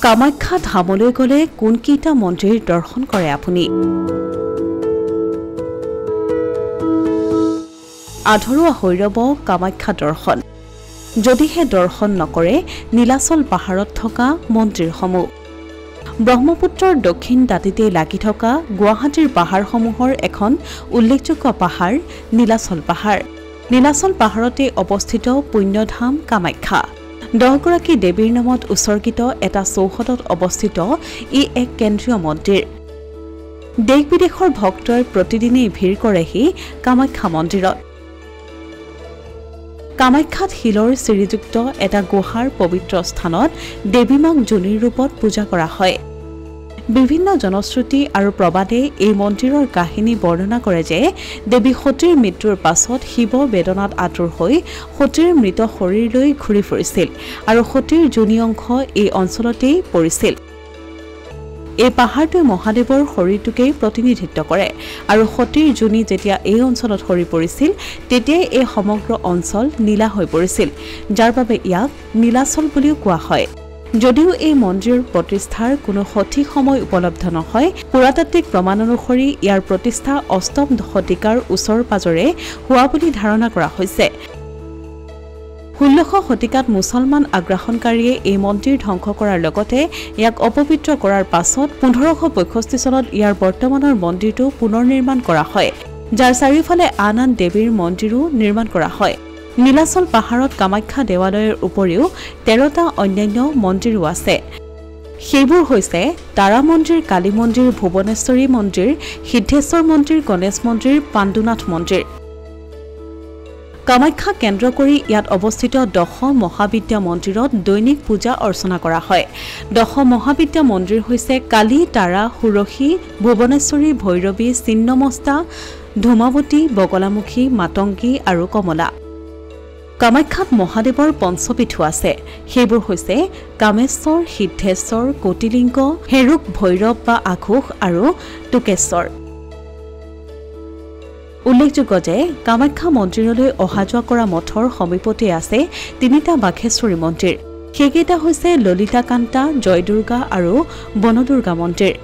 কামাখ্যা ধামলৈ গ'লে কোনকেইটা মন্দিৰ দৰ্শন কৰে আপুনি? আধৰুৱা হৈ ৰ'ব কামাখ্যা দৰ্শন। যদিহে দৰ্শন নকৰে নীলাচল পাহাৰত থকা মন্দিৰসমূহ। ব্ৰহ্মপুত্ৰৰ দক্ষিণ দাঁতিতে লাগি থকা গুৱাহাটীৰ পাহাৰসমূহৰ এখন উল্লেখযোগ্য পাহাৰ নীলাচল পাহাৰ। নীলাচল পাহাৰতে অৱস্থিত পুণ্যধাম কামাখ্যা। 10 গৰাকী দেৱীৰ নামত উৎসৰ্গিত এটা চৌহদত অৱস্থিত ই এক কেন্দ্ৰীয় মন্দিৰ। দেশ বিদেশৰ ভক্তই প্ৰতিদিনেই ভিৰ কৰেহি কামাখ্যা মন্দিৰত। কামাখ্যাত শিলৰ চিৰিযুক্ত এটা গুহাৰ পবিত্ৰ স্থানত দেৱী মাক যোনিৰ ৰূপত পূজা কৰা হয়। বিভিন্ন জনশ্ৰুতি আৰু প্ৰবাদে এই মন্দিৰৰ কাহিনী বৰ্ণনা কৰে যে দেৱী সতীৰ মৃত্যুৰ পাছত শিৱ বেদনাত আতুৰ হৈ সতীৰ মৃত শৰীৰলৈ ঘূৰি ফুৰিছিল আৰু সতীৰ যোনি অংশ এই অঞ্চলতেই পৰিছিল। এই পাহাৰটোৱে মহাদেৱৰ শৰীৰটোকেই প্ৰতিনিধিত্ব কৰে আৰু সতীৰ যোনি যেতিয়া এই অঞ্চলত সৰি পৰিছিল তেতিয়াই এই সমগ্ৰ অঞ্চল নীলা হৈ পৰিছিল, যাৰ বাবে ইয়াক নীলাচল বুলিও কোৱা হয়। যদিও এই মন্দিৰৰ প্ৰতিষ্ঠাৰ কোনো সঠিক সময় উপলব্ধ নহয়, পুৰাতাত্ত্বিক প্ৰমাণ অনুসৰি ইয়াৰ প্ৰতিষ্ঠা 8ম শতিকাৰ ওচৰ পাজৰে হোৱা বুলি ধাৰণা কৰা হৈছে। 16শ শতিকাত মুছলমান আগ্ৰাসনকাৰীয়ে এই মন্দিৰ ধ্বংস কৰাৰ লগতে ইয়াক অপবিত্ৰ কৰাৰ পাছত 1565 চনত ইয়াৰ বৰ্তমানৰ মন্দিৰটো পুনৰ নিৰ্মাণ কৰা হয়, যাৰ চাৰিওফালে আন আন দেৱীৰ মন্দিৰো নিৰ্মাণ কৰা হয়। নীলাচল পাহাৰত কামাখ্যা দেৱালয়ৰ উপৰিও 13টা অন্যান্য মন্দিৰো আছে। সেইবোৰ হৈছে তাৰা মন্দিৰ, কালী মন্দিৰ, ভুৱনেশ্বৰী মন্দিৰ, সিদ্ধেশ্বৰ মন্দিৰ, গণেশ মন্দিৰ, পাণ্ডুনাথ মন্দিৰ। কামাখ্যা কেন্দ্ৰ কৰি ইয়াত অৱস্থিত 10 মহাবিদ্যা মন্দিৰত দৈনিক পূজা অৰ্চনা কৰা হয়। 10 মহাবিদ্যা মন্দিৰ হৈছে কালী, তাৰা, ষোড়শী, ভুৱনেশ্বৰী, ভৈৰৱী, ছিন্নমস্তা, ধূমাৱতী, বগলামুখী, মাতংগী আৰু কমলা। কামাখ্যাত মহাদেৱৰ পঞ্চপীঠো আছে। সেইবোৰ হৈছে কামেশ্বৰ, সিদ্ধেশ্বৰ, কটিলিংগ, হেৰুক, ভৈৰৱ বা আঘোষ আৰু টুকেশ্বৰ। উল্লেখযোগ্য যে কামাখ্যা মন্দিৰলৈ অহা যোৱা কৰা মঠৰ সমীপতে আছে 3টা বাঘেশ্বৰী মন্দিৰ। সেইকেইটা হৈছে ললিতাকান্তা, জয়দুৰ্গা আৰু বনদুৰ্গা মন্দিৰ।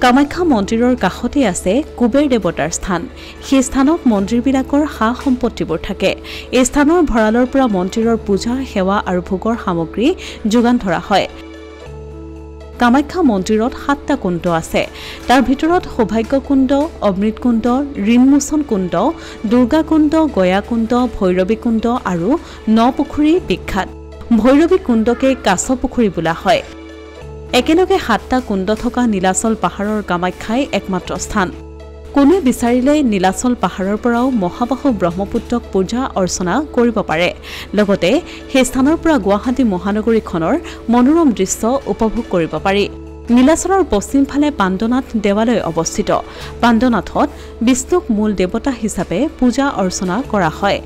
কামাখ্যা মন্দিৰৰ কাষতে আছে কুবেৰ দেৱতাৰ স্থান। সেই স্থানত মন্দিৰবিলাকৰ সা-সম্পত্তিবোৰ থাকে। এই স্থানৰ ভঁৰালৰ পৰা মন্দিৰৰ পূজা, সেৱা আৰু ভোগৰ সামগ্ৰী যোগান ধৰা হয়। কামাখ্যা মন্দিৰত 7টা কুণ্ড আছে। তাৰ ভিতৰত সৌভাগ্য কুণ্ড, অমৃত কুণ্ড, ঋণমোচন কুণ্ড, দুৰ্গা কুণ্ড, গয়া কুণ্ড, ভৈৰৱী কুণ্ড আৰু নপুখুৰী বিখ্যাত। ভৈৰৱী কুণ্ডকে কাছ পুখুৰী বোলা হয়। একেলগে 7টা কুণ্ড থকা নীলাচল পাহাৰৰ কামাখ্যাই একমাত্ৰ স্থান। কোনোৱে বিচাৰিলে নীলাচল পাহাৰৰ পৰাও মহাবাহু ব্ৰহ্মপুত্ৰক পূজা অৰ্চনা কৰিব পাৰে। লগতে সেই স্থানৰ পৰা গুৱাহাটী মহানগৰীখনৰ মনোৰম দৃশ্য উপভোগ কৰিব পাৰি। নীলাচলৰ পশ্চিম ফালে পাণ্ডনাথ দেৱালয় অৱস্থিত। পাণ্ডনাথত বিষ্ণুক মূল দেৱতা হিচাপে পূজা অৰ্চনা কৰা হয়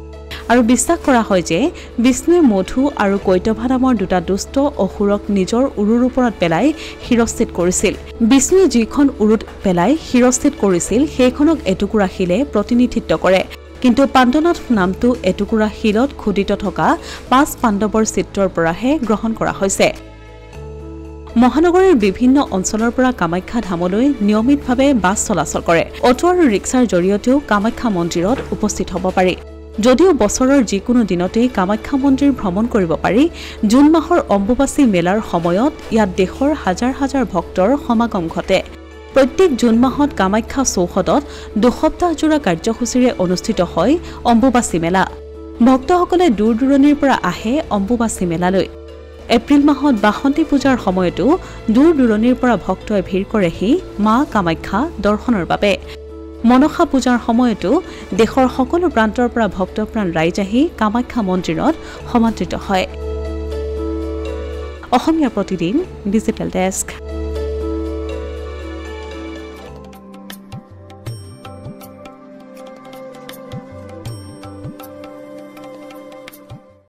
আৰু বিশ্বাস কৰা হয় যে বিষ্ণুৱে মধু আৰু কৈতভা নামৰ 2টা দুষ্ট অসুৰক নিজৰ উৰুৰ ওপৰত পেলাই শিৰস্থিত কৰিছিল। বিষ্ণুৱে যিখন উৰুত পেলাই শিৰস্থিত কৰিছিল সেইখনক এটুকুৰা শিলে প্ৰতিনিধিত্ব কৰে, কিন্তু পাণ্ডনাথ নামটো এটুকুৰা শিলত খোদিত থকা 5 পাণ্ডৱৰ চিত্ৰৰ পৰাহে গ্ৰহণ কৰা হৈছে। মহানগৰীৰ বিভিন্ন অঞ্চলৰ পৰা কামাখ্যা ধামলৈ নিয়মিতভাৱে বাছ চলাচল কৰে। অটো আৰু ৰিক্সাৰ জৰিয়তেও কামাখ্যা মন্দিৰত উপস্থিত হ'ব পাৰি। যদিও বছৰৰ যিকোনো দিনতেই কামাখ্যা মন্দিৰ ভ্ৰমণ কৰিব পাৰি, জুন মাহৰ অম্বুবাচী মেলাৰ সময়ত ইয়াত দেশৰ হাজাৰ হাজাৰ ভক্তৰ সমাগম ঘটে। প্ৰত্যেক জুন মাহত কামাখ্যা চৌহদত 2 সপ্তাহজোৰা কাৰ্যসূচীৰে অনুষ্ঠিত হয় অম্বুবাচী মেলা। ভক্তসকলে দূৰ দূৰণিৰ পৰা আহে অম্বুবাচী মেলালৈ। এপ্ৰিল মাহত বাসন্তী পূজাৰ সময়তো দূৰ দূৰণিৰ পৰা ভক্তই ভিৰ কৰেহি মা কামাখ্যা দৰ্শনৰ বাবে। মনসা পূজাৰ সময়তো দেশৰ সকলো প্ৰান্তৰ পৰা ভক্তপ্ৰাণ ৰাইজ আহি কামাখ্যা মন্দিৰত সমাদৃত হয়। Asomiya Pratidin digital desk.